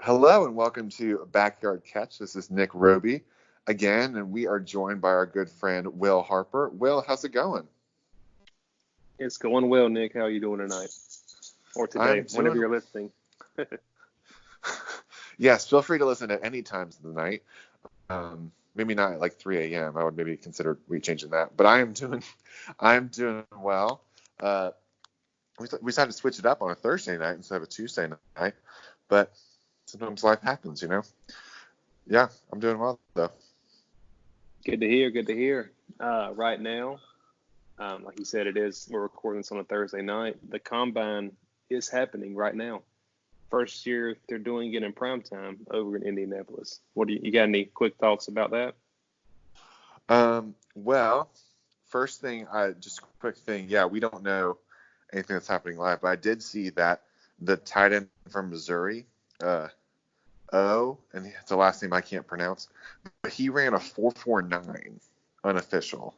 Hello and welcome to Backyard Catch. This is Nick Roby again, and we are joined by our good friend Will Harper. Will, how's it going? It's going well, Nick. How are you doing tonight? Or today, whenever you're listening. Yes, feel free to listen at any times of the night. Maybe not at like 3 a.m. I would maybe consider rechanging that. But I'm doing well. We decided to switch it up on a Thursday night instead of a Tuesday night. But sometimes life happens, Yeah, I'm doing well though. Good to hear. Good to hear. Right now, like you said, we're recording this on a Thursday night. The combine is happening right now. First year they're doing it in prime time over in Indianapolis. You got any quick thoughts about that? Well, first thing, quick thing. Yeah, we don't know anything that's happening live, but I did see that the tight end from Missouri, and it's the last name I can't pronounce, but he ran a 4.49 unofficial,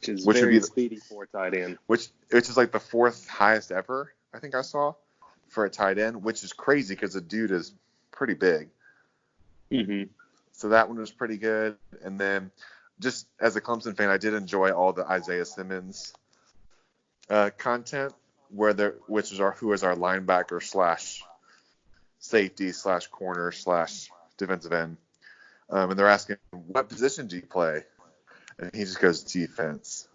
which is very speedy for a tight end. Which is like the fourth highest ever, I think I saw, for a tight end, which is crazy because the dude is pretty big. Mm-hmm. So that one was pretty good. And then just as a Clemson fan, I did enjoy all the Isaiah Simmons content, who is our linebacker / safety / corner / defensive end. And they're asking, what position do you play? And he just goes defense.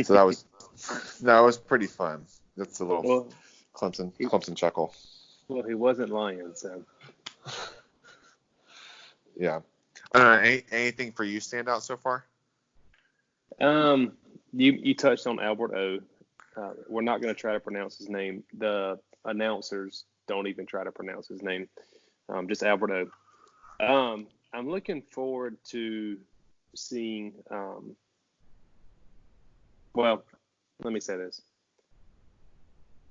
So that was pretty fun. That's a little Clemson chuckle. Well, he wasn't lying, so. Yeah. Anything for you stand out so far? You touched on Albert O. We're not going to try to pronounce his name. The announcers don't even try to pronounce his name. Just Albert O. I'm looking forward to seeing. Well, let me say this.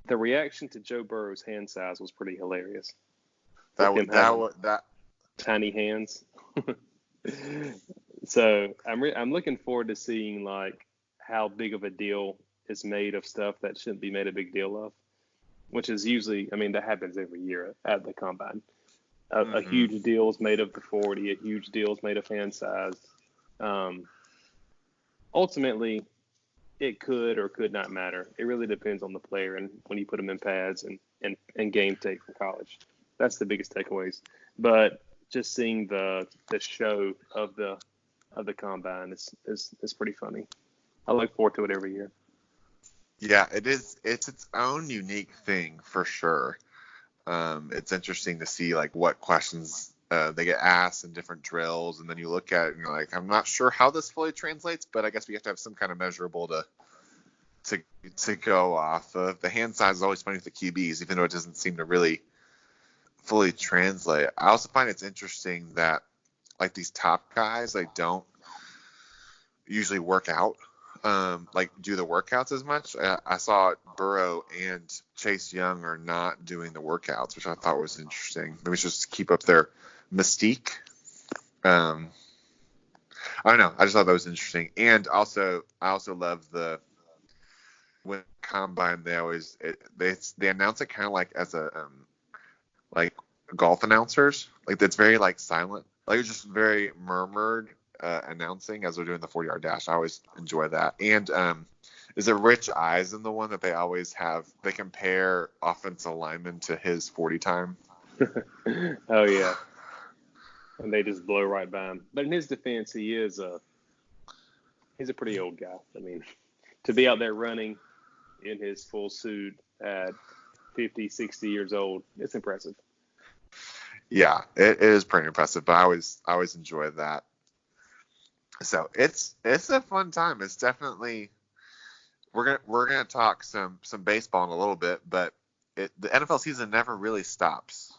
The reaction to Joe Burrow's hand size was pretty hilarious. That tiny hands. So I'm looking forward to seeing like how big of a deal is made of stuff that shouldn't be made a big deal of, which is usually, that happens every year at the combine. A huge deal is made of the 40. A huge deal is made of hand size. Ultimately, it could or could not matter. It really depends on the player and when you put them in pads and game tape from college. That's the biggest takeaways. But just seeing the show of the combine is pretty funny. I look forward to it every year. Yeah, it is. It's its own unique thing for sure. It's interesting to see like what questions they get asked in different drills, and then you look at it and you're like, I'm not sure how this fully translates, but I guess we have to have some kind of measurable to go off of. The hand size is always funny with the QBs, even though it doesn't seem to really fully translate. I also find it's interesting that like these top guys like don't usually work out, like do the workouts as much. I saw Burrow and Chase Young are not doing the workouts, which I thought was interesting. Maybe it's just to keep up their mystique. I don't know. I just thought that was interesting. And I also love when combine they announce it kind of like as a like golf announcers, like that's very like silent, like it's just very murmured announcing as they're doing the 40-yard dash. I always enjoy that. And is it Rich Eisen the one that they always have? They compare offensive linemen to his 40 time. Oh yeah, and they just blow right by him. But in his defense, he's a pretty old guy. To be out there running in his full suit at 50, 60 years old, it's impressive. Yeah, it is pretty impressive, but I always enjoy that. So it's a fun time. It's definitely we're gonna talk some baseball in a little bit, but the NFL season never really stops.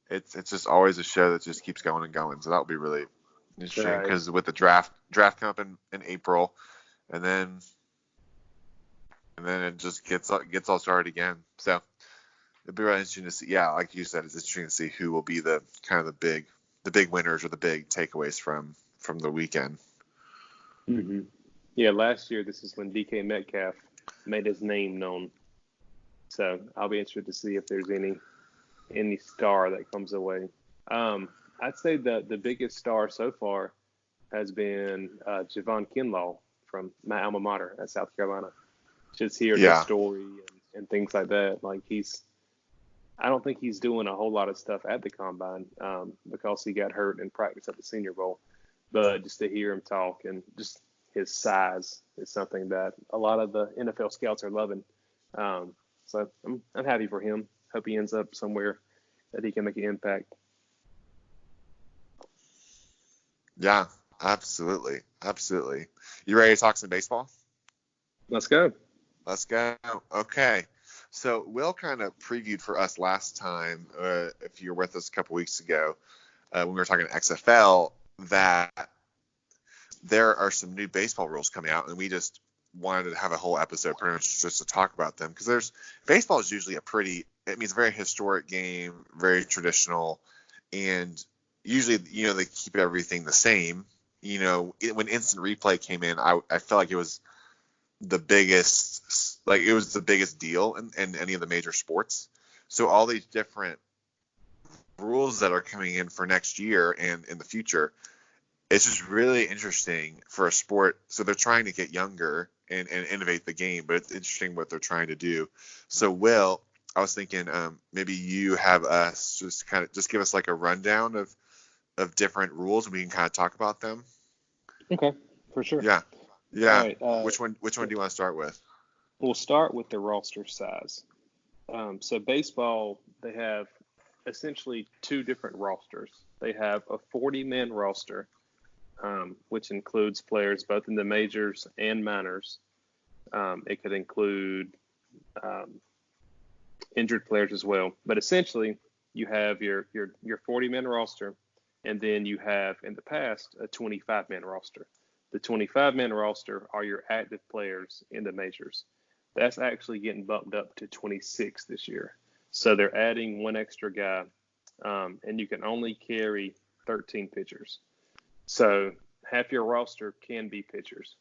It's just always a show that just keeps going and going. So that will be really interesting because with the draft coming up in April, and then it just gets all started again. So it'd be really interesting to see. Yeah, like you said, it's interesting to see who will be the kind of the big winners or the big takeaways from the weekend. Mm-hmm. Yeah, last year this is when DK Metcalf made his name known. So I'll be interested to see if there's any any star that comes away. I'd say the biggest star so far has been Javon Kinlaw from my alma mater at South Carolina. Just hearing his Yeah. story and things like that. Like I don't think he's doing a whole lot of stuff at the combine because he got hurt in practice at the Senior Bowl. But just to hear him talk and just his size is something that a lot of the NFL scouts are loving. So I'm happy for him. Hope he ends up somewhere that he can make an impact. Yeah, absolutely. Absolutely. You ready to talk some baseball? Let's go. Let's go. Okay. So Will kind of previewed for us last time, if you were with us a couple weeks ago, when we were talking XFL, that there are some new baseball rules coming out, and we just wanted to have a whole episode pretty much just to talk about them, because baseball is usually it's a very historic game, very traditional, and usually, they keep everything the same. When instant replay came in, I felt like it was the biggest deal in any of the major sports. So all these different rules that are coming in for next year and in the future, it's just really interesting for a sport. So they're trying to get younger and innovate the game, but it's interesting what they're trying to do. So Will, I was thinking maybe you have us just give us like a rundown of different rules, and we can kind of talk about them. Okay, for sure. Yeah. All right, which one do you want to start with? We'll start with the roster size. So baseball, they have essentially two different rosters. They have a 40-man roster, which includes players both in the majors and minors. It could include injured players as well. But essentially, you have your 40-man roster, and then you have, in the past, a 25-man roster. The 25-man roster are your active players in the majors. That's actually getting bumped up to 26 this year. So they're adding one extra guy, and you can only carry 13 pitchers. So half your roster can be pitchers.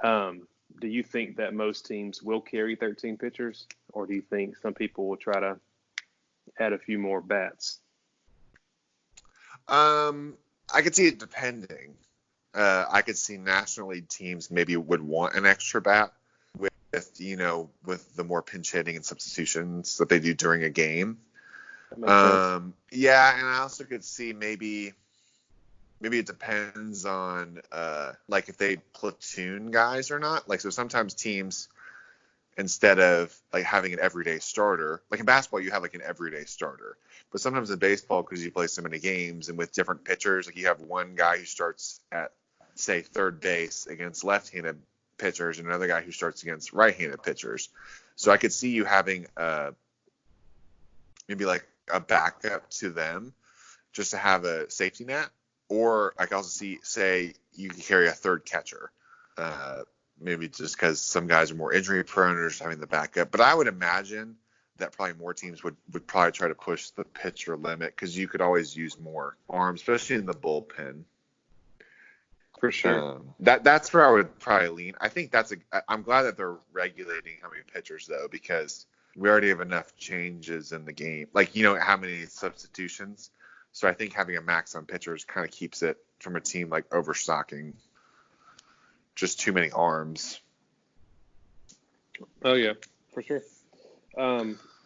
Do you think that most teams will carry 13 pitchers, or do you think some people will try to add a few more bats? I could see it depending. I could see National League teams maybe would want an extra bat with the more pinch hitting and substitutions that they do during a game. That makes sense. Yeah, and I also could see maybe it depends on like if they platoon guys or not. Like, so sometimes teams, instead of like having an everyday starter, like in basketball you have like an everyday starter, but sometimes in baseball, because you play so many games and with different pitchers, like you have one guy who starts at, say, third base against left-handed pitchers and another guy who starts against right-handed pitchers. So I could see you having maybe like a backup to them just to have a safety net. Or I can also say you can carry a third catcher, maybe just because some guys are more injury prone or just having the backup. But I would imagine that probably more teams would probably try to push the pitcher limit, because you could always use more arms, especially in the bullpen. For sure. That's where I would probably lean. I think I'm glad that they're regulating how many pitchers, though, because we already have enough changes in the game. Like, how many substitutions. So I think having a max on pitchers kind of keeps it from a team like overstocking just too many arms. Oh yeah, for sure.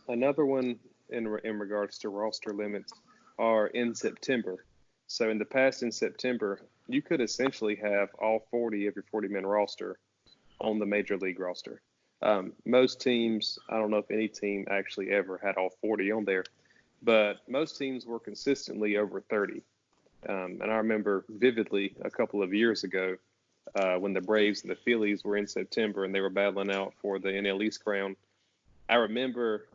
Another one in regards to roster limits are in September. So in the past, in September, you could essentially have all 40 of your 40-man roster on the major league roster. Most teams, I don't know if any team actually ever had all 40 on there, but most teams were consistently over 30. And I remember vividly a couple of years ago when the Braves and the Phillies were in September and they were battling out for the NL East crown. I remember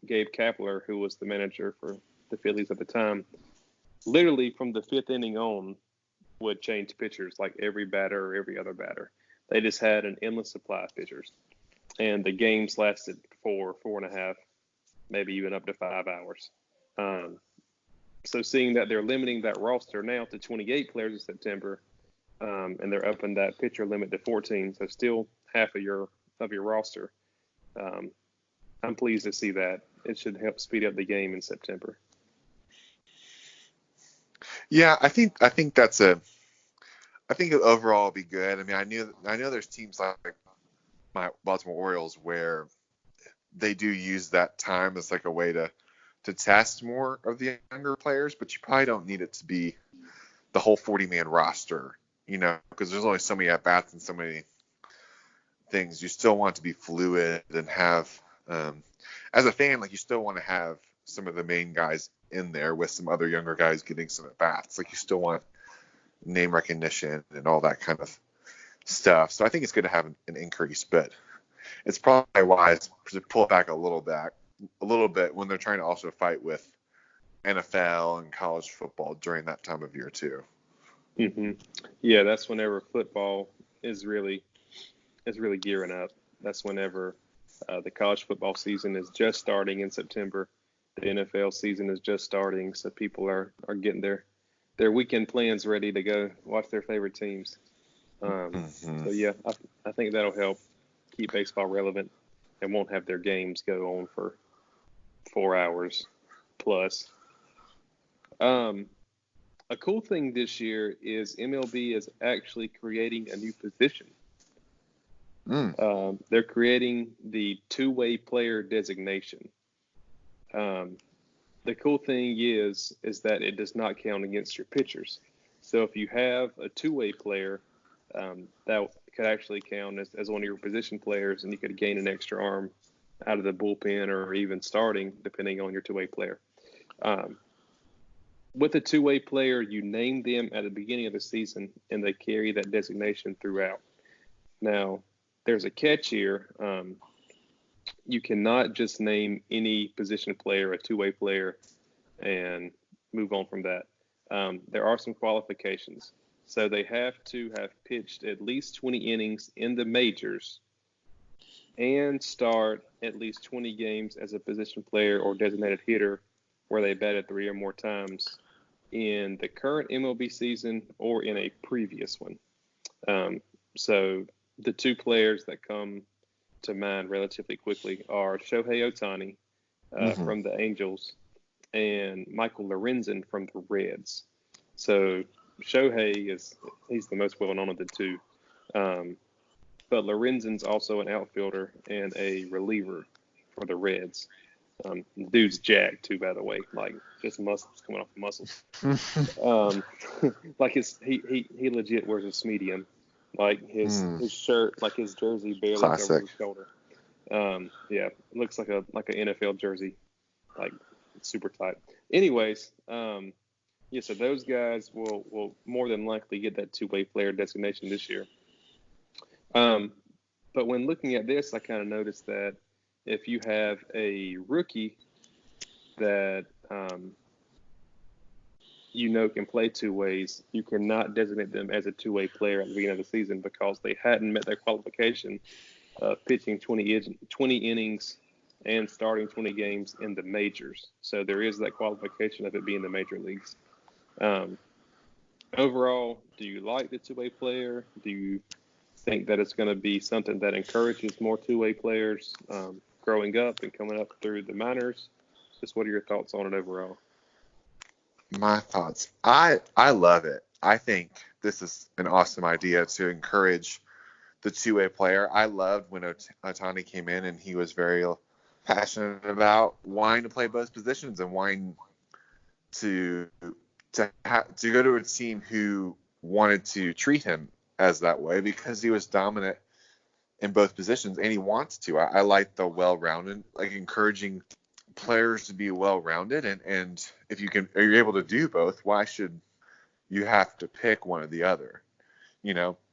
Gabe Kapler, who was the manager for the Phillies at the time, literally from the fifth inning on would change pitchers like every batter or every other batter. They just had an endless supply of pitchers. And the games lasted 4.5, maybe even up to 5 hours. So seeing that they're limiting that roster now to 28 players in September, and they're upping that pitcher limit to 14, so still half of your roster. I'm pleased to see that. It should help speed up the game in September. Yeah, I think overall it'll be good. I mean, I know there's teams like my Baltimore Orioles where they do use that time as like a way to test more of the younger players, but you probably don't need it to be the whole 40-man roster, because there's only so many at bats and so many things. You still want to be fluid and have, as a fan, like you still want to have some of the main guys in there with some other younger guys getting some at bats. Like you still want name recognition and all that kind of stuff. So I think it's good to have an increase, but it's probably wise to pull it back a little bit when they're trying to also fight with NFL and college football during that time of year too. Mm-hmm. Yeah, that's whenever football is really gearing up. That's whenever the college football season is just starting in September. The NFL season is just starting, so people are getting their weekend plans ready to go watch their favorite teams. So yeah, I think that'll help keep baseball relevant and won't have their games go on for 4 hours plus. A cool thing this year is MLB is actually creating a new position. They're creating the two-way player designation. The cool thing is that it does not count against your pitchers. So if you have a two-way player, that could actually count as one of your position players, and you could gain an extra arm out of the bullpen or even starting, depending on your two-way player. With a two-way player, you name them at the beginning of the season, and they carry that designation throughout. Now, there's a catch here. You cannot just name any position player a two-way player and move on from that. There are some qualifications. So they have to have pitched at least 20 innings in the majors and start at least 20 games as a position player or designated hitter where they batted 3 or more times in the current MLB season or in a previous one. So the two players that come to mind relatively quickly are Shohei Ohtani from the Angels and Michael Lorenzen from the Reds. So Shohei he's the most well known of the two. But Lorenzen's also an outfielder and a reliever for the Reds. Dude's jacked too, by the way, like just muscles coming off the muscles. Like he legit wears a medium, like his shirt, like his jersey barely covers his shoulder. Yeah, it looks like an NFL jersey, like super tight. Anyways, yeah, so those guys will more than likely get that two-way player designation this year. But when looking at this, I kind of noticed that if you have a rookie that can play two ways, you cannot designate them as a two-way player at the beginning of the season because they hadn't met their qualification of pitching 20 innings and starting 20 games in the majors. So there is that qualification of it being the major leagues. Overall, do you like the two-way player? Do you think that it's going to be something that encourages more two-way players growing up and coming up through the minors? Just what are your thoughts on it overall? My thoughts. I love it. I think this is an awesome idea to encourage the two-way player. I loved when Ohtani came in and he was very passionate about wanting to play both positions and wanting to go to a team who wanted to treat him as that way because he was dominant in both positions and he wants to. I like the well-rounded, like encouraging players to be well-rounded, and if you're able to do both, why should you have to pick one or the other?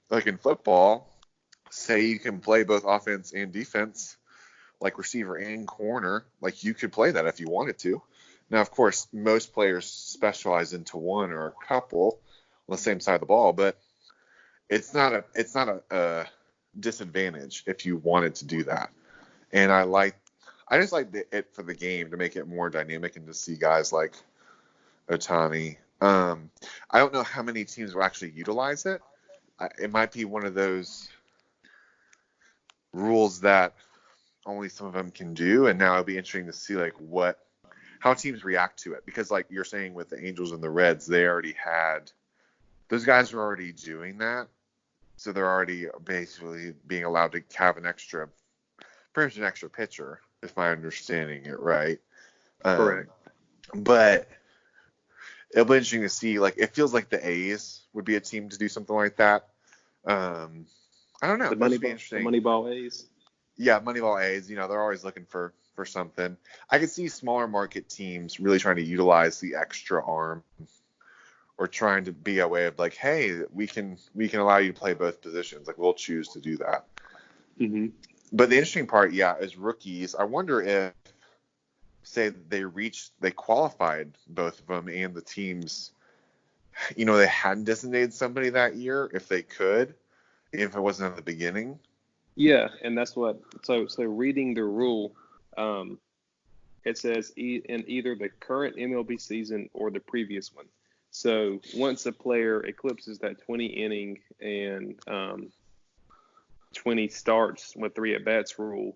Like in football, say you can play both offense and defense, like receiver and corner, like you could play that if you wanted to. Now, of course, most players specialize into one or a couple on the same side of the ball, but it's not a disadvantage if you wanted to do that. And I just like it for the game to make it more dynamic and to see guys like Ohtani. I don't know how many teams will actually utilize it. It might be one of those rules that only some of them can do, and now it'll be interesting to see like how teams react to it, because like you're saying with the Angels and the Reds, those guys are already doing that, so they're already basically being allowed to have pretty much an extra pitcher, if I'm understanding it right. Correct. But it'll be interesting to see. Like, it feels like the A's would be a team to do something like that. I don't know. The Moneyball A's. Yeah, Moneyball A's. They're always looking for something. I could see smaller market teams really trying to utilize the extra arm, or trying to be a way of like, hey, we can allow you to play both positions. Like, we'll choose to do that. Mm-hmm. But the interesting part, is rookies. I wonder if, say, they qualified both of them, and the teams, they hadn't designated somebody that year, if they could, if it wasn't at the beginning. Yeah, and that's what. So reading the rule, it says in either the current MLB season or the previous one. So once a player eclipses that 20 inning and 20 starts with 3 at bats rule,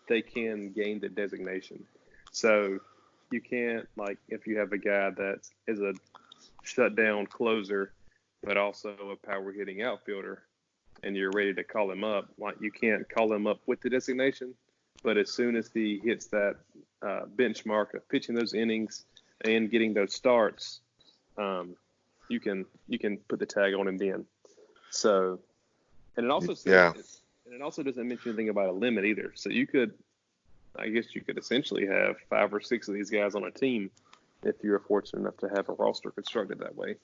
they can gain the designation. So you can't, like, if you have a guy that is a shutdown closer, but also a power hitting outfielder, and you're ready to call him up, like, you can't call him up with the designation. But as soon as he hits that benchmark of pitching those innings and getting those starts, you can put the tag on him then. So, and it also says, and it also doesn't mention anything about a limit either. So you could essentially have 5 or 6 of these guys on a team if you're fortunate enough to have a roster constructed that way.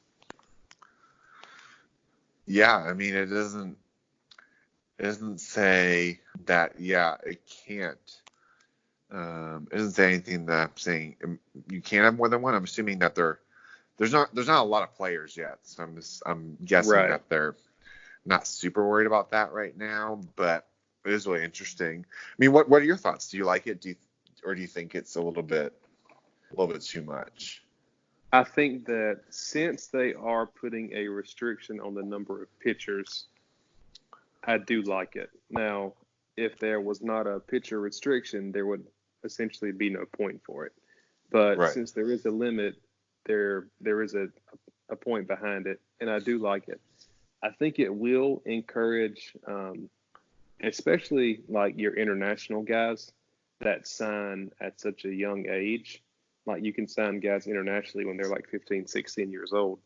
Yeah, I mean, it doesn't say that. Yeah, it can't. It doesn't say anything that I'm saying you can't have more than one. I'm assuming that there's not a lot of players yet, so I'm guessing that they're not super worried about that right now. But it is really interesting. I mean, what are your thoughts? Do you like it? Or do you think it's a little bit too much? I think that since they are putting a restriction on the number of pitchers, I do like it. Now, if there was not a pitcher restriction, there would essentially be no point for it. But since there is a limit, there is a point behind it, and I do like it. I think it will encourage, especially like your international guys that sign at such a young age. Like, you can sign guys internationally when they're like 15, 16 years old.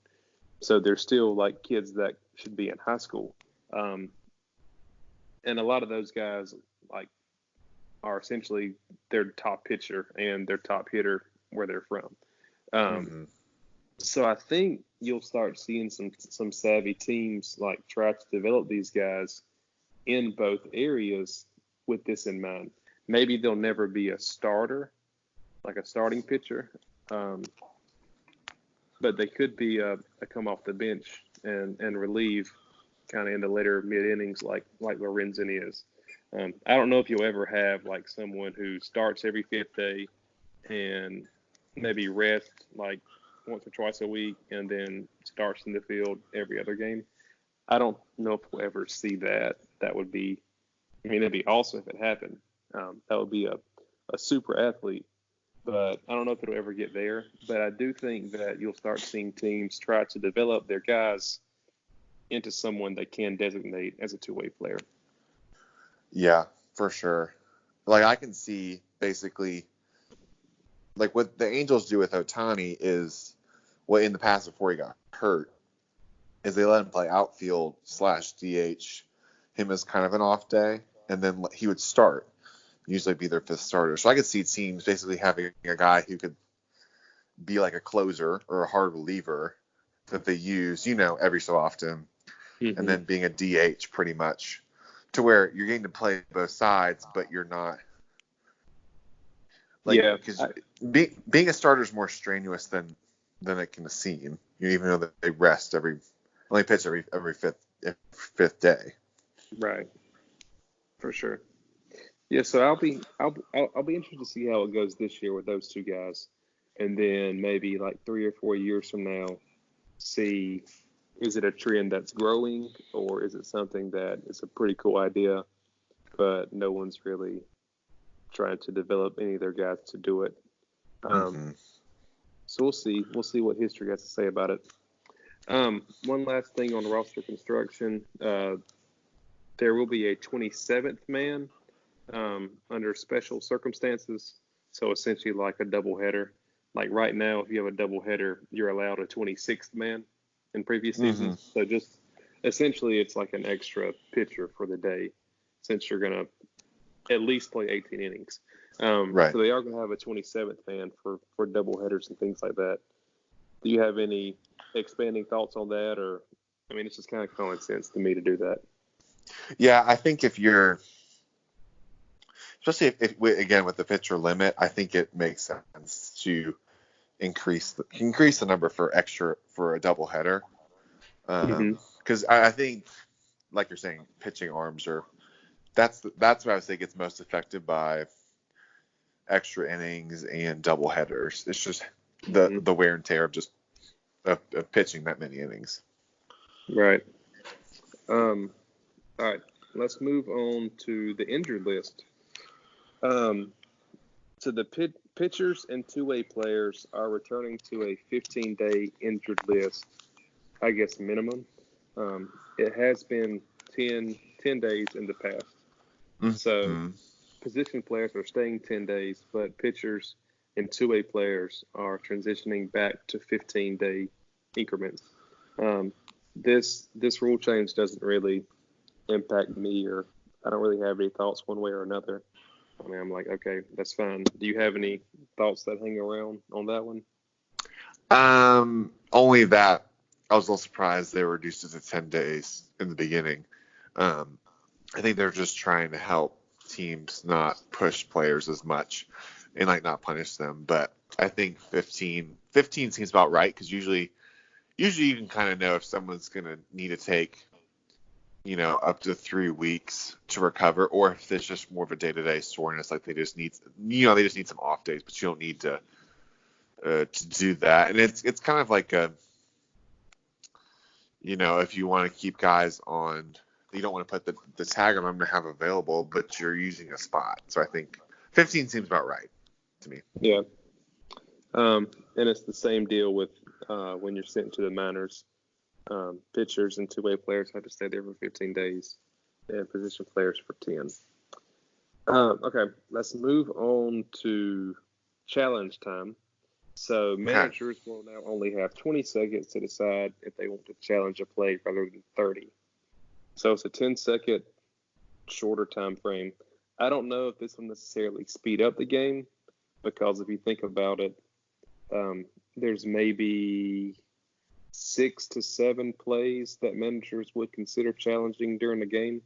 So they're still like kids that should be in high school. And a lot of those guys like are essentially their top pitcher and their top hitter where they're from. So I think you'll start seeing some savvy teams like try to develop these guys in both areas with this in mind. Maybe they'll never be a starter, like a starting pitcher, but they could be a come off the bench and relieve kind of in the later mid innings like Lorenzen is. I don't know if you'll ever have like someone who starts every 5th day and maybe rest like once or twice a week and then starts in the field every other game. I don't know if we'll ever see that. That would be, it'd be awesome if it happened. That would be a super athlete, but I don't know if it'll ever get there. But I do think that you'll start seeing teams try to develop their guys into someone they can designate as a two-way player. Yeah, for sure. Like, I can see basically, like, what the Angels do with Ohtani is, well, in the past before he got hurt, is they let him play outfield / DH, him as kind of an off day, and then he would start, usually be their 5th starter. So I could see teams basically having a guy who could be like a closer or a hard reliever that they use, every so often, and then being a DH pretty much, to where you're getting to play both sides, but you're not. Like, because being a starter is more strenuous than it can seem. Even though that they rest only pitch every 5th day. Right. For sure. Yeah. So I'll be interested to see how it goes this year with those two guys, and then maybe like 3 or 4 years from now, see, is it a trend that's growing, or is it something that is a pretty cool idea, but no one's really trying to develop any of their guys to do it. Mm-hmm. So we'll see. We'll see what history has to say about it. One last thing on roster construction. There will be a 27th man under special circumstances. So essentially like a doubleheader. Like right now, if you have a doubleheader, you're allowed a 26th man in previous seasons. So just essentially it's like an extra pitcher for the day since you're going to at least play 18 innings. Right. So they are going to have a 27th man for doubleheaders and things like that. Do you have any expanding thoughts on that? Or, I mean, it's just kind of common sense to me to do that. Yeah, I think if you're, especially if again with the pitcher limit, I think it makes sense to increase the number for a doubleheader. Because I think, like you're saying, pitching arms that's what I would say gets most affected by extra innings and doubleheaders. It's just the wear and tear of pitching that many innings. Right. All right. Let's move on to the injured list. So the pitchers and two-way players are returning to a 15-day injured list, I guess minimum. It has been 10 days in the past. So position players are staying 10 days, but pitchers and two-way players are transitioning back to 15-day increments. This rule change doesn't really impact me, or I don't really have any thoughts one way or another. I mean, I'm like, okay, that's fine. Do you have any thoughts that hang around on that one? Only that I was a little surprised they reduced it to 10 days in the beginning. I think they're just trying to help teams not push players as much and like not punish them. But I think 15 seems about right, because usually you can kind of know if someone's going to need to take, up to 3 weeks to recover, or if it's just more of a day-to-day soreness, like they just need some off days, but you don't need to do that. And it's kind of like if you want to keep guys on, you don't want to put the tag on them to have available, but you're using a spot. So I think 15 seems about right to me. Yeah. And it's the same deal with when you're sent to the minors. Pitchers and two-way players have to stay there for 15 days, and position players for 10. Okay, let's move on to challenge time. So managers will now only have 20 seconds to decide if they want to challenge a play rather than 30. So it's a 10-second shorter time frame. I don't know if this will necessarily speed up the game, because if you think about it, there's maybe 6 to 7 plays that managers would consider challenging during the game.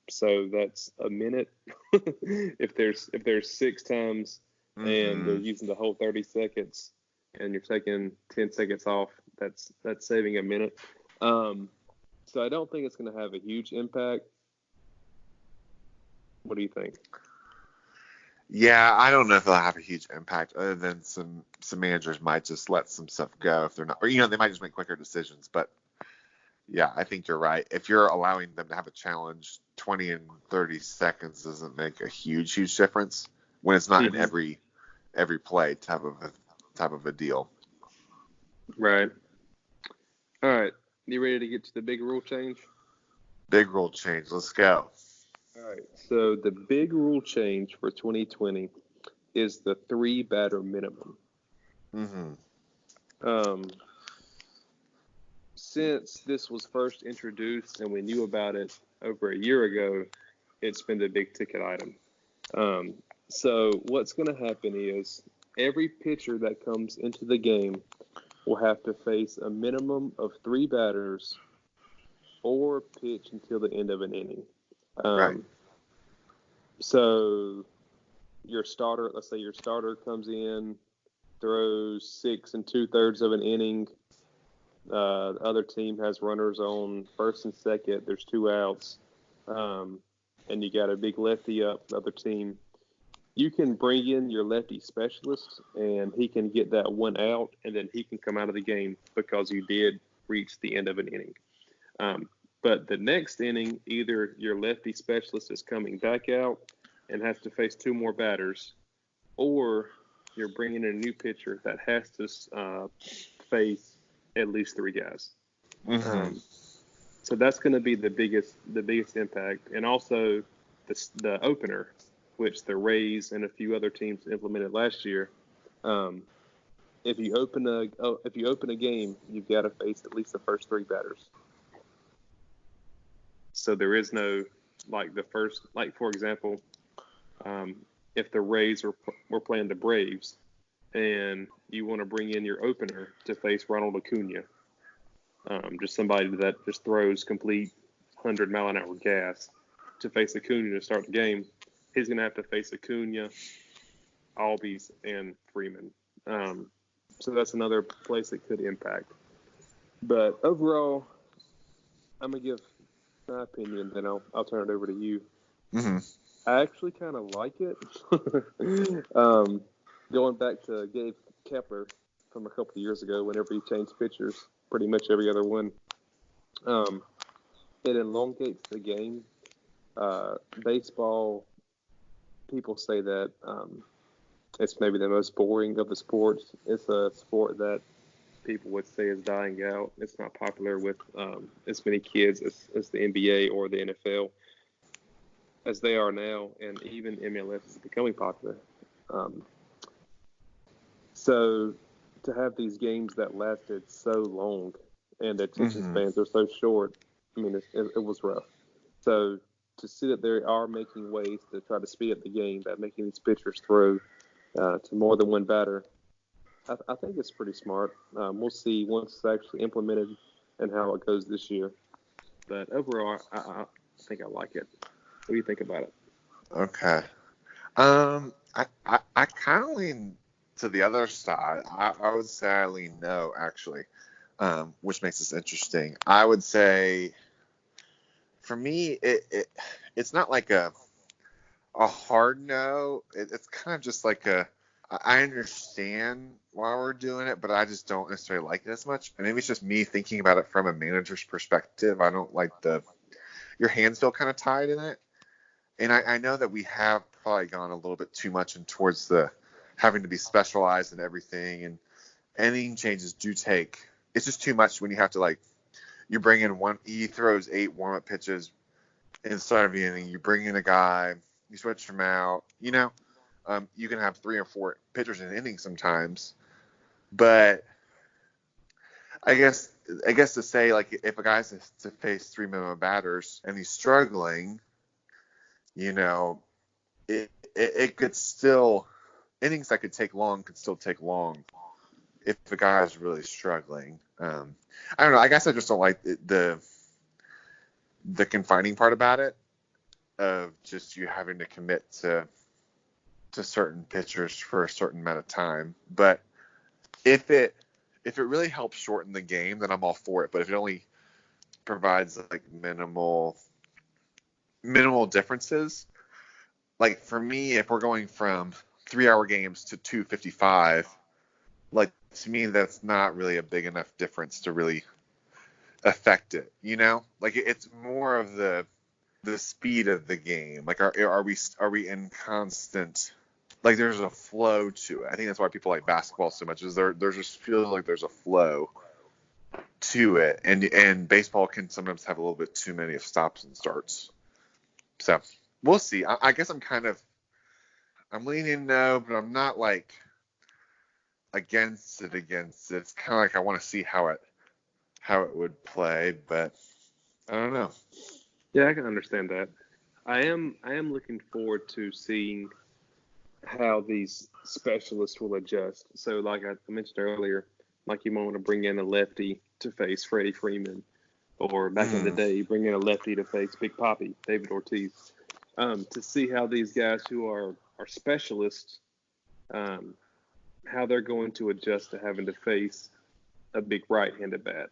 So that's a minute. if there's 6 times and they're using the whole 30 seconds and you're taking 10 seconds off, that's saving a minute. So I don't think it's going to have a huge impact. What do you think? Yeah, I don't know if it'll have a huge impact, other than some managers might just let some stuff go if they're not, or they might just make quicker decisions. But yeah, I think you're right. If you're allowing them to have a challenge, 20 and 30 seconds doesn't make a huge difference when it's not in every play type of a deal. Right. All right. You ready to get to the big rule change? Big rule change. Let's go. All right. So the big rule change for 2020 is the 3-batter minimum. Since this was first introduced and we knew about it over a year ago, it's been the big ticket item. So what's going to happen is every pitcher that comes into the game will have to face a minimum of 3 batters or pitch until the end of an inning. Right. So let's say your starter comes in, throws 6 2/3 of an inning. The other team has runners on first and second. There's 2 outs. And you got a big lefty up, the other team. You can bring in your lefty specialist, and he can get that 1 out, and then he can come out of the game because you did reach the end of an inning. But the next inning, either your lefty specialist is coming back out, and has to face 2 more batters, or you're bringing in a new pitcher that has to face at least 3 guys. Mm-hmm. So that's going to be the biggest impact, and also the opener, which the Rays and a few other teams implemented last year. If you open a game, you've got to face at least the first 3 batters. So there is no for example, if the Rays were playing the Braves, and you want to bring in your opener to face Ronald Acuna, just somebody that just throws complete 100-mile-an-hour gas to face Acuna to start the game, he's going to have to face Acuna, Albies, and Freeman. So that's another place it could impact. But overall, I'm going to give my opinion, then I'll turn it over to you. Mm-hmm. I actually kind of like it. Going back to Gabe Kepler from a couple of years ago, whenever he changed pitchers, pretty much every other one, it elongates the game. Baseball, people say that it's maybe the most boring of the sports. It's a sport that people would say is dying out. It's not popular with as many kids as the NBA or the NFL as they are now, and even MLS is becoming popular. So to have these games that lasted so long and the attention spans are so short, I mean, it was rough. So to see that they are making ways to try to speed up the game, that making these pitchers throw to more than one batter, I think it's pretty smart. We'll see once it's actually implemented and how it goes this year. But overall, I think I like it. What do you think about it? Okay. I kind of lean to the other side. I would say I lean no, actually, which makes this interesting. I would say, for me, it's not like a hard no. It's kind of just like I understand why we're doing it, but I just don't necessarily like it as much. And maybe it's just me thinking about it from a manager's perspective. I don't like your hands feel kind of tied in it. And I know that we have probably gone a little bit too much in towards the having to be specialized in everything, and inning changes do take. It's just too much when you have to, you bring in he throws 8 warm-up pitches in the start of the inning. You bring in a guy, you switch him out. You can have 3 or 4 pitchers in an inning sometimes. But I guess to say, if a guy's to face 3 minimum batters and he's struggling, it could still, innings that could take long could still take long if the guy is really struggling. I don't know. I guess I just don't like the confining part about it, of just you having to commit to certain pitchers for a certain amount of time. But if it really helps shorten the game, then I'm all for it. But if it only provides minimal differences, for me, if we're going from 3-hour games to 2:55, to me that's not really a big enough difference to really affect it. It's more of the speed of the game. Are we in constant, there's a flow to it. I think that's why people like basketball so much, is there's just feels like there's a flow to it, and baseball can sometimes have a little bit too many of stops and starts. So we'll see. I guess I'm leaning no, but I'm not against it. It's kind of I want to see how it would play, but I don't know. Yeah, I can understand that. I am looking forward to seeing how these specialists will adjust. So like I mentioned earlier, you might want to bring in a lefty to face Freddie Freeman, or back in the day, you bring in a lefty to face Big Papi, David Ortiz, to see how these guys who are specialists, how they're going to adjust to having to face a big right-handed bat,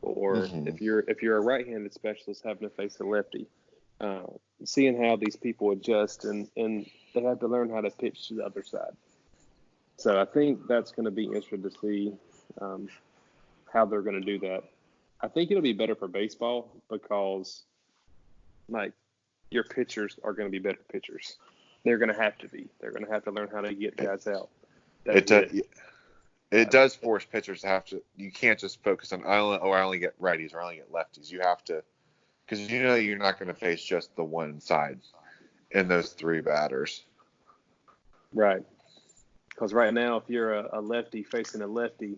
or if you're a right-handed specialist having to face a lefty, seeing how these people adjust, and they have to learn how to pitch to the other side. So I think that's going to be interesting to see how they're going to do that. I think it'll be better for baseball because your pitchers are going to be better pitchers. They're going to have to be. They're going to have to learn how to get guys out. It does force pitchers to have to. You can't just focus on I only get righties or I only get lefties. You have to, because you're not going to face just the one side in those three batters. Right. Because right now, if you're a lefty facing a lefty,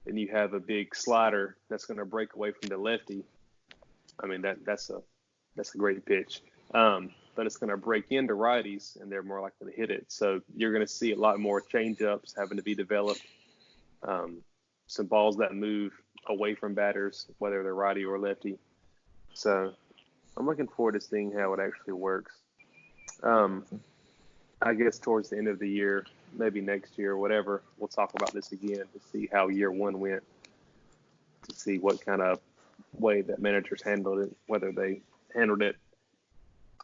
and you have a big slider that's going to break away from the lefty, I mean that's a great pitch. But it's going to break into righties, and they're more likely to hit it. So you're going to see a lot more changeups having to be developed. Some balls that move away from batters, whether they're righty or lefty. So I'm looking forward to seeing how it actually works. I guess towards the end of the year, maybe next year, whatever, we'll talk about this again to see how year one went, to see what kind of way that managers handled it, whether they handled it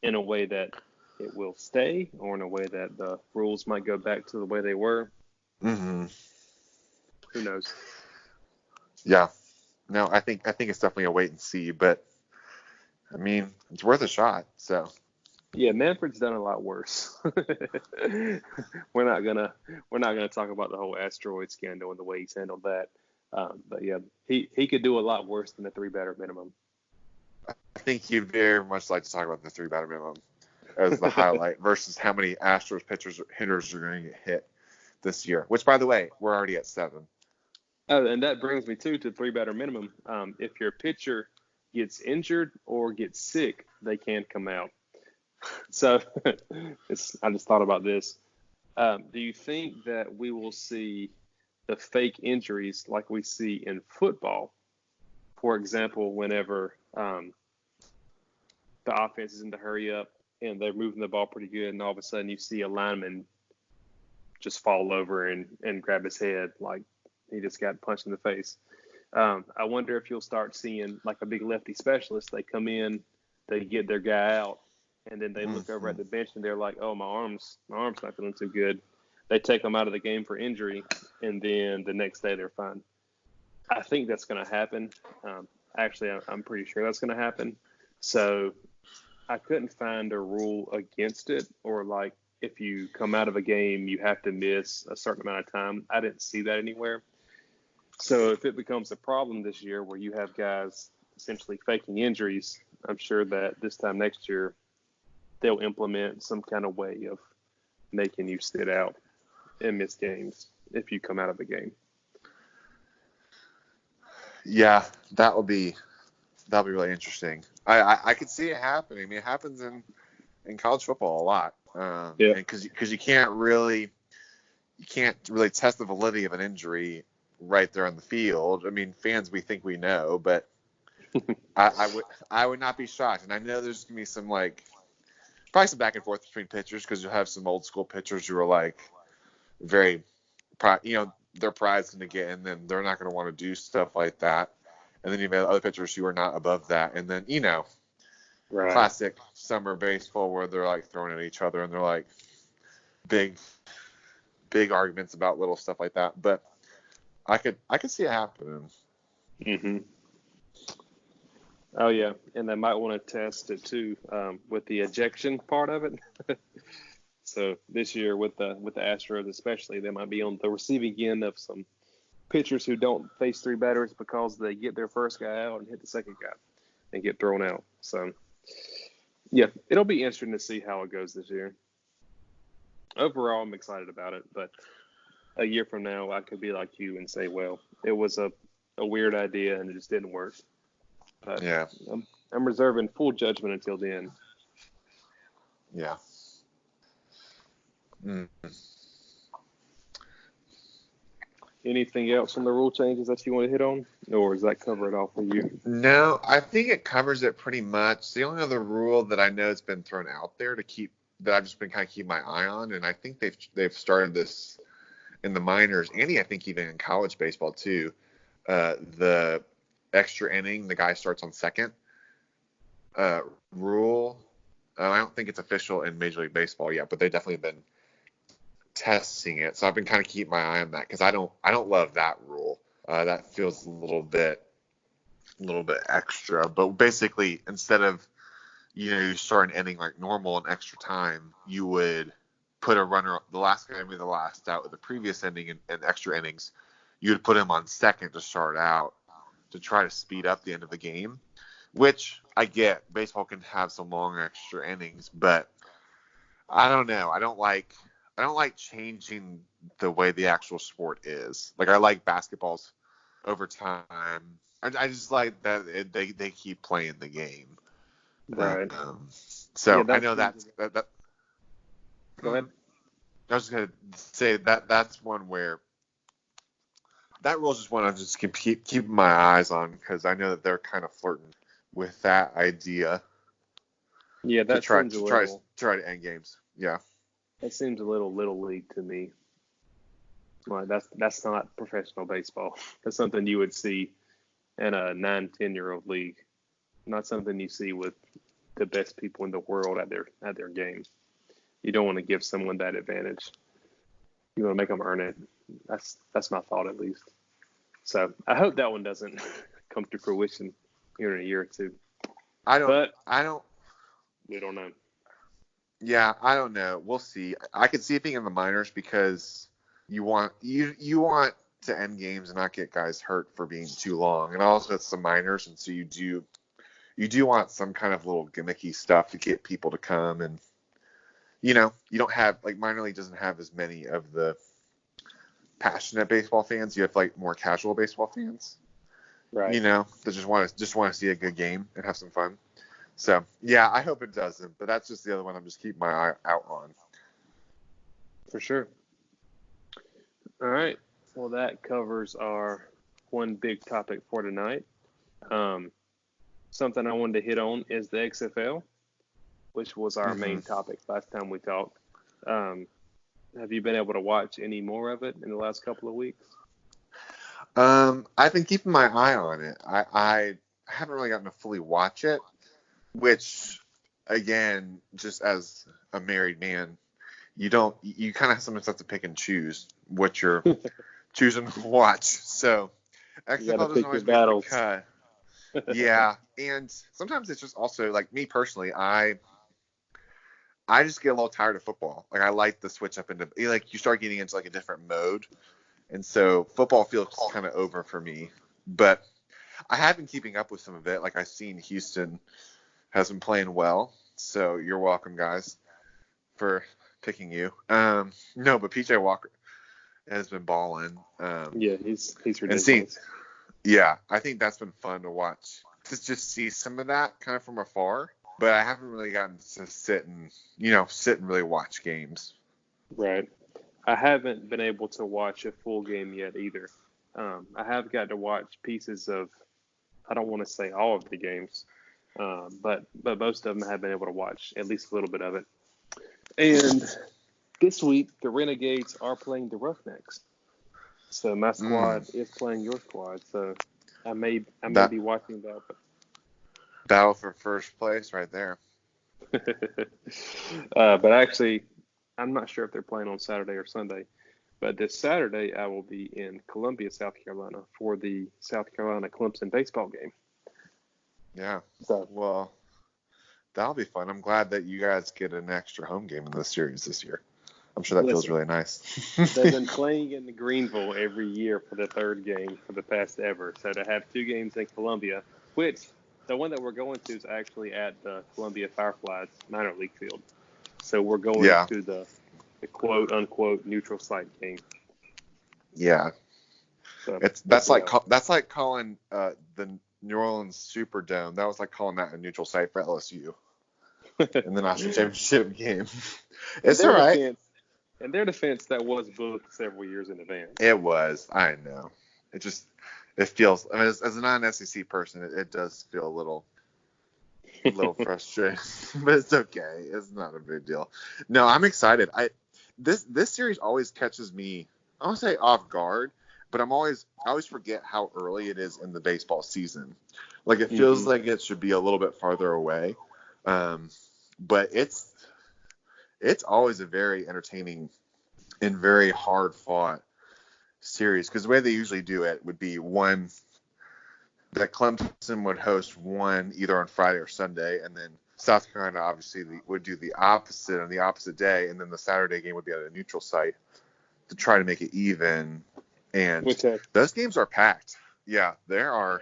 in a way that it will stay or in a way that the rules might go back to the way they were. Mm-hmm. Who knows? Yeah. No, I think it's definitely a wait and see, but I mean, it's worth a shot. So. Yeah, Manfred's done a lot worse. We're not gonna talk about the whole asteroid scandal and the way he's handled that. But yeah, he could do a lot worse than the 3-batter minimum. I think you'd very much like to talk about the 3-batter minimum as the highlight versus how many Astros hitters are going to get hit this year. Which, by the way, we're already at 7. Oh, and that brings me to 3-batter minimum. If your pitcher gets injured or gets sick, they can't come out. So I just thought about this. Do you think that we will see the fake injuries like we see in football? For example, whenever the offense is in the hurry up and they're moving the ball pretty good, and all of a sudden you see a lineman just fall over and grab his head like he just got punched in the face. I wonder if you'll start seeing like a big lefty specialist. They come in, they get their guy out, and then they look over at the bench and they're like, "Oh, my arm's not feeling too good." They take them out of the game for injury, and then the next day they're fine. I think that's going to happen. Actually, I'm pretty sure that's going to happen. So I couldn't find a rule against it, or like if you come out of a game, you have to miss a certain amount of time. I didn't see that anywhere. So if it becomes a problem this year where you have guys essentially faking injuries, I'm sure that this time next year they'll implement some kind of way of making you sit out and miss games if you come out of the game. Yeah, that'll be really interesting. I could see it happening. I mean, it happens in college football a lot. Yeah. Because you can't really test the validity of an injury right there on the field. I mean, fans, we think we know, but I would not be shocked. And I know there's gonna be some probably some back and forth between pitchers, because you'll have some old school pitchers who are like very, their pride's going to get in, and they're not going to want to do stuff like that. And then you have other pitchers who are not above that. And then, right. Classic summer baseball where they're like throwing at each other and they're like big arguments about little stuff like that. But I could see it happening. Mm-hmm. Oh yeah, and they might want to test it too with the ejection part of it. So this year with the Astros especially, they might be on the receiving end of some pitchers who don't face 3 batters because they get their first guy out and hit the second guy and get thrown out. So yeah, it'll be interesting to see how it goes this year. Overall, I'm excited about it, but a year from now, I could be like you and say, well, it was a weird idea and it just didn't work. But yeah, I'm reserving full judgment until then. Yeah. Anything else on the rule changes that you want to hit on, or does that cover it all for you? No, I think it covers it pretty much. The only other rule that I know has been thrown out there that I've just been kind of keeping my eye on, and I think they've started this in the minors, and I think even in college baseball too. The extra inning, the guy starts on second rule. I don't think it's official in Major League Baseball yet, but they definitely have been testing it. So I've been kind of keeping my eye on that, because I don't love that rule. That feels a little bit extra. But basically, instead of you start an inning like normal in extra time, you would put a runner, the last guy made the last out with the previous inning and extra innings, you would put him on second to start out to try to speed up the end of the game, which I get. Baseball can have some long extra innings, but I don't know. I don't like changing the way the actual sport is. Like I like basketball's overtime. I just like that they keep playing the game. Right. So Yeah, I know that. Go ahead. I was just gonna say that's one where that rule is just one I'm just keeping my eyes on because I know that they're kind of flirting with that idea Yeah, to that seems a little. try to end games. Yeah. That seems a little league to me. Like that's not professional baseball. That's something you would see in a 9-10-year-old league. Not something you see with the best people in the world at their games. You don't want to give someone that advantage. You want to make them earn it. That's my thought at least. So I hope that one doesn't come to fruition here in a year or two. I don't. But I don't. we don't know. Yeah, I don't know. We'll see. I could see it being in the minors because you want to end games and not get guys hurt for being too long, and also it's the minors, and so you do want some kind of little gimmicky stuff to get people to come, and you don't have like minor league doesn't have as many of the passionate baseball fans. You have like more casual baseball fans, Right. that just want to see a good game and have some fun. So yeah, I hope it doesn't, but that's just the other one I'm just keeping my eye out on. For sure. All right. Well, that covers our one big topic for tonight. Something I wanted to hit on is the XFL, which was our main topic last time we talked. Have you been able to watch any more of it in the last couple of weeks? I've been keeping my eye on it. I haven't really gotten to fully watch it, which again, just as a married man, you kind of sometimes have to pick and choose what you're choosing to watch. So XFL doesn't always make the cut. Yeah, and sometimes it's just also like me personally, I just get a little tired of football. Like I like the switch up into like you start getting into like a different mode, and so football feels kind of over for me. But I have been keeping up with some of it. Like I've seen Houston has been playing well, so you're welcome, guys, for picking you. No, but PJ Walker has been balling. Yeah, he's ridiculous. Yeah, I think that's been fun to watch. To just see some of that kind of from afar, but I haven't really gotten to sit and really watch games. Right. I haven't been able to watch a full game yet either. I have got to watch pieces of, I don't want to say all of the games, but most of them I have been able to watch at least a little bit of it. And this week, the Renegades are playing the Roughnecks. So my squad is playing your squad. So I may be watching that. Battle for first place right there. But actually, I'm not sure if they're playing on Saturday or Sunday. But this Saturday, I will be in Columbia, South Carolina for the South Carolina Clemson baseball game. Yeah. So, well, that'll be fun. I'm glad that you guys get an extra home game in this series this year. I'm sure that feels really nice. They've been playing in the Greenville every year for the third game for the past ever. So to have two games in Columbia, which the one that we're going to is actually at the Columbia Fireflies minor league field. So we're going to the quote unquote neutral site game. Yeah. So that's like calling the New Orleans Superdome. That was like calling that a neutral site for LSU in the national championship game. It's all right. In their defense, that was booked several years in advance. It was. I know. It feels. I mean, as a non-SEC person, it does feel a little frustrating, but it's okay. It's not a big deal. No, I'm excited. This series always catches me. I don't say off guard, but I always forget how early it is in the baseball season. Like it feels like it should be a little bit farther away, but it's always a very entertaining and very hard fought series because the way they usually do it would be one that Clemson would host one either on Friday or Sunday, and then South Carolina obviously would do the opposite on the opposite day, and then the Saturday game would be at a neutral site to try to make it even. And those games are packed. Yeah, there are.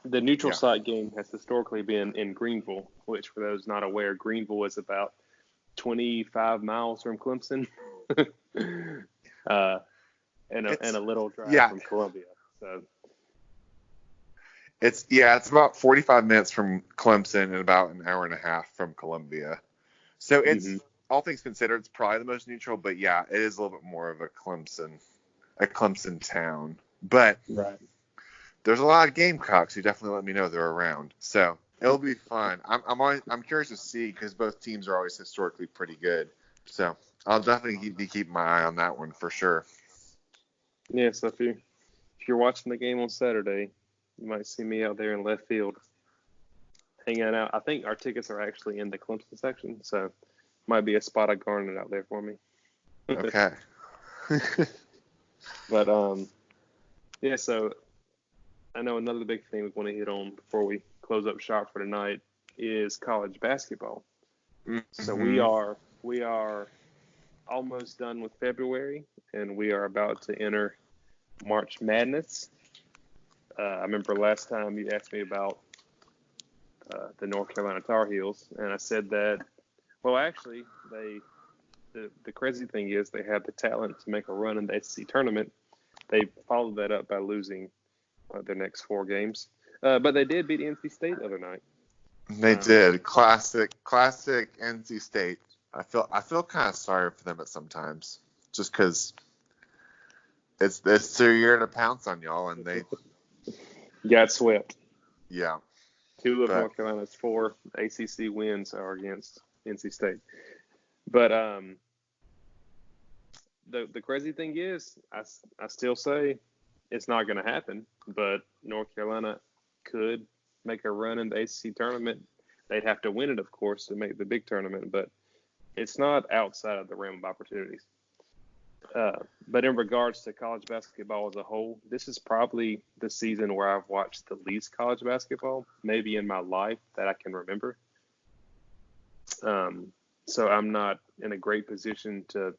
The neutral site game has historically been in Greenville, which, for those not aware, Greenville is about 25 miles from Clemson, and a little drive from Columbia. So it's about 45 minutes from Clemson and about an hour and a half from Columbia. So it's all things considered, it's probably the most neutral, but yeah, it is a little bit more of a Clemson town. But there's a lot of Gamecocks who definitely let me know they're around. So it'll be fun. I'm curious to see because both teams are always historically pretty good. So I'll definitely be keeping my eye on that one for sure. Yeah, so if you're watching the game on Saturday, you might see me out there in left field hanging out. I think our tickets are actually in the Clemson section, so might be a spot I garnered out there for me. Okay. But yeah, so I know another big thing we want to hit on before we close up shop for tonight is college basketball. Mm-hmm. So we are almost done with February, and we are about to enter March Madness. I remember last time you asked me about the North Carolina Tar Heels, and I said that, well, actually, the crazy thing is they have the talent to make a run in the SEC tournament. They followed that up by losing their next 4 games. But they did beat NC State the other night. They did. Classic NC State. I feel kind of sorry for them at sometimes, just because it's their year to pounce on y'all, and they got swept. Yeah. 2 of North Carolina's 4 ACC wins are against NC State. But the crazy thing is, I still say it's not going to happen, but North Carolina could make a run in the ACC tournament. They'd have to win it, of course, to make the big tournament, but it's not outside of the realm of opportunities. But in regards to college basketball as a whole, this is probably the season where I've watched the least college basketball, maybe in my life that I can remember. So I'm not in a great position to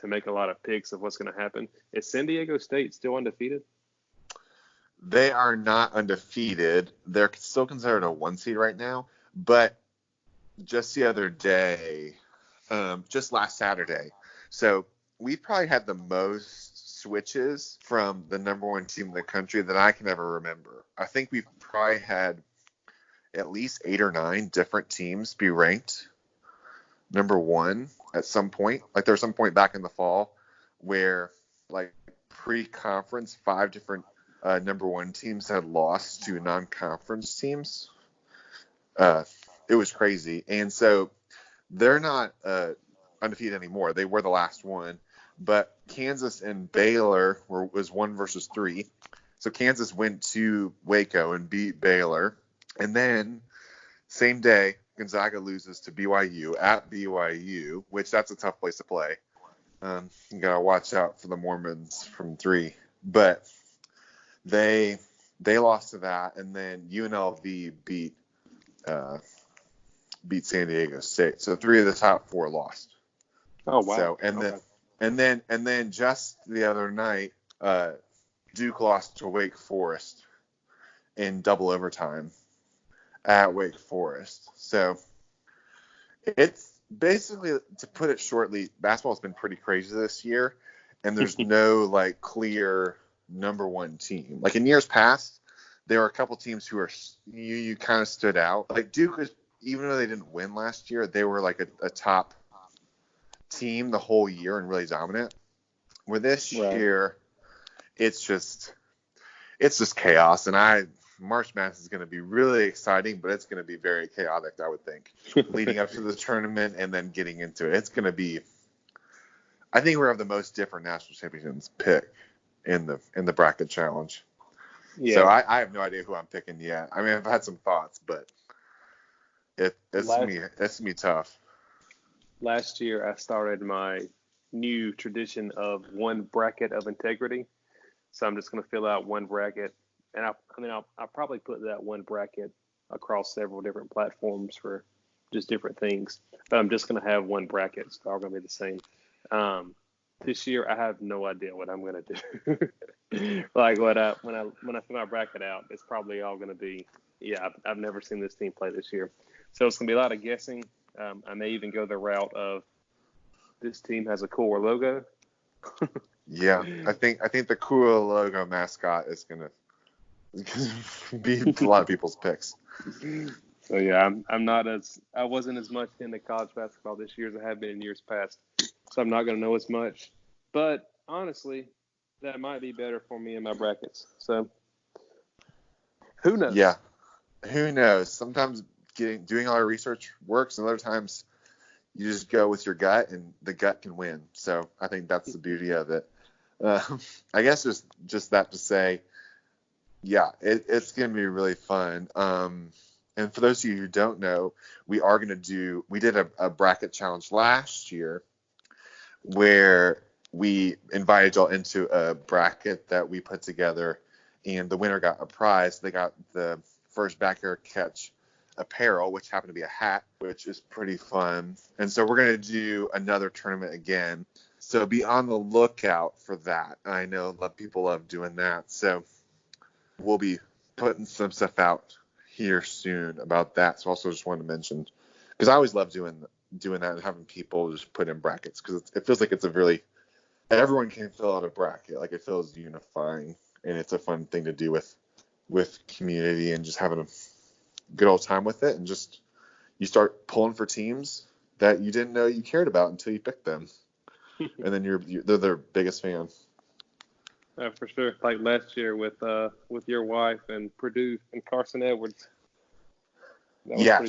make a lot of picks of what's going to happen. Is San Diego State still undefeated? They are not undefeated. They're still considered a 1 seed right now, but just the other day, just last Saturday. So we probably had the most switches from the number 1 team in the country that I can ever remember. I think we've probably had at least 8 or 9 different teams be ranked number 1 at some point. Like there was some point back in the fall where like pre-conference 5 different number 1 teams had lost to non-conference teams. It was crazy. And so they're not undefeated anymore. They were the last one. But Kansas and Baylor was 1 versus 3. So Kansas went to Waco and beat Baylor. And then same day, Gonzaga loses to BYU at BYU, which that's a tough place to play. You got to watch out for the Mormons from 3. But they lost to that, and then UNLV beat San Diego State. So 3 of the top 4 lost. Oh wow! So and then just the other night, Duke lost to Wake Forest in double overtime at Wake Forest. So it's basically, to put it shortly, basketball has been pretty crazy this year, and there's no like clear number 1 team. Like in years past, there were a couple teams who are you kind of stood out. Like Duke was, even though they didn't win last year, they were like a top team the whole year and really dominant. Where this year, it's just chaos, and March Madness is going to be really exciting, but it's going to be very chaotic, I would think, leading up to the tournament and then getting into it. It's going to be, I think we're going to have the most different national champions pick in the bracket challenge. Yeah. So I have no idea who I'm picking yet. I mean, I've had some thoughts, but it's going to be tough. Last year, I started my new tradition of 1 bracket of integrity. So I'm just going to fill out 1 bracket. And I'll probably put that 1 bracket across several different platforms for just different things. But I'm just going to have one bracket. So they're all going to be the same. This year, I have no idea what I'm going to do. Like when I fill my bracket out, it's probably all going to be, I've never seen this team play this year. So it's going to be a lot of guessing. I may even go the route of this team has a cooler logo. Yeah, I think the cool logo mascot is going to be a lot of people's picks. So yeah, I wasn't as much into college basketball this year as I have been in years past. So I'm not going to know as much. But honestly, that might be better for me in my brackets. So who knows? Yeah, who knows? Sometimes doing all our research works, and other times you just go with your gut, and the gut can win. So I think that's the beauty of it. I guess just that to say, yeah, it's going to be really fun. And for those of you who don't know, we did a bracket challenge last year where we invited y'all into a bracket that we put together, and the winner got a prize. They got the first backyard catch apparel, which happened to be a hat, which is pretty fun. And so we're going to do another tournament again. So be on the lookout for that. I know a lot of people love doing that. So we'll be putting some stuff out here soon about that. So also just wanted to mention, because I always love doing that and having people just put in brackets, because it feels like it's everyone can fill out a bracket. Like, it feels unifying, and it's a fun thing to do with community, and just having a good old time with it, and just you start pulling for teams that you didn't know you cared about until you picked them, and then they're their biggest fan. For sure. Like last year with your wife and Purdue and Carson Edwards. That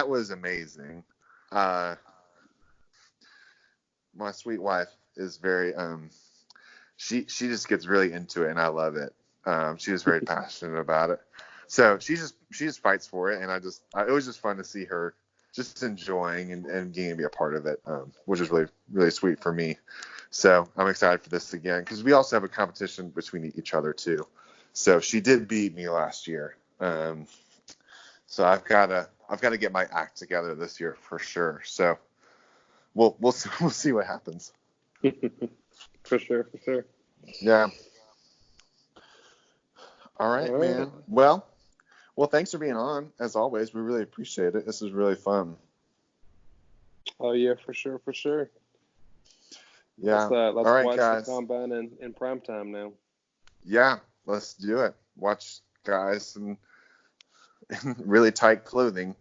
was amazing. My sweet wife is very she just gets really into it, and I love it. She is very passionate about it. So she just fights for it, and it was just fun to see her just enjoying and getting to be a part of it, which is really, really sweet for me. So I'm excited for this again, because we also have a competition between each other too. So she did beat me last year. So I've got to get my act together this year for sure. So we'll see what happens. For sure. Yeah. All right, man. Well, thanks for being on. As always, we really appreciate it. This is really fun. Oh yeah, for sure. Yeah. Let's all right, watch guys. the combine in prime time now. Yeah, let's do it. Watch guys in really tight clothing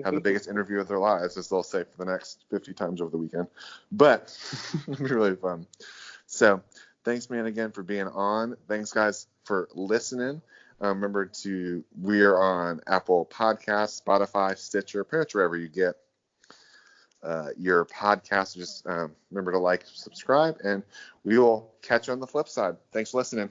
have the biggest interview of their lives, as they'll say, for the next 50 times over the weekend. But it'll be really fun. So thanks, man, again for being on. Thanks, guys, for listening. Remember we're on Apple Podcasts, Spotify, Stitcher, pretty much wherever you get your podcast. Just remember to like, subscribe, and we will catch you on the flip side. Thanks for listening.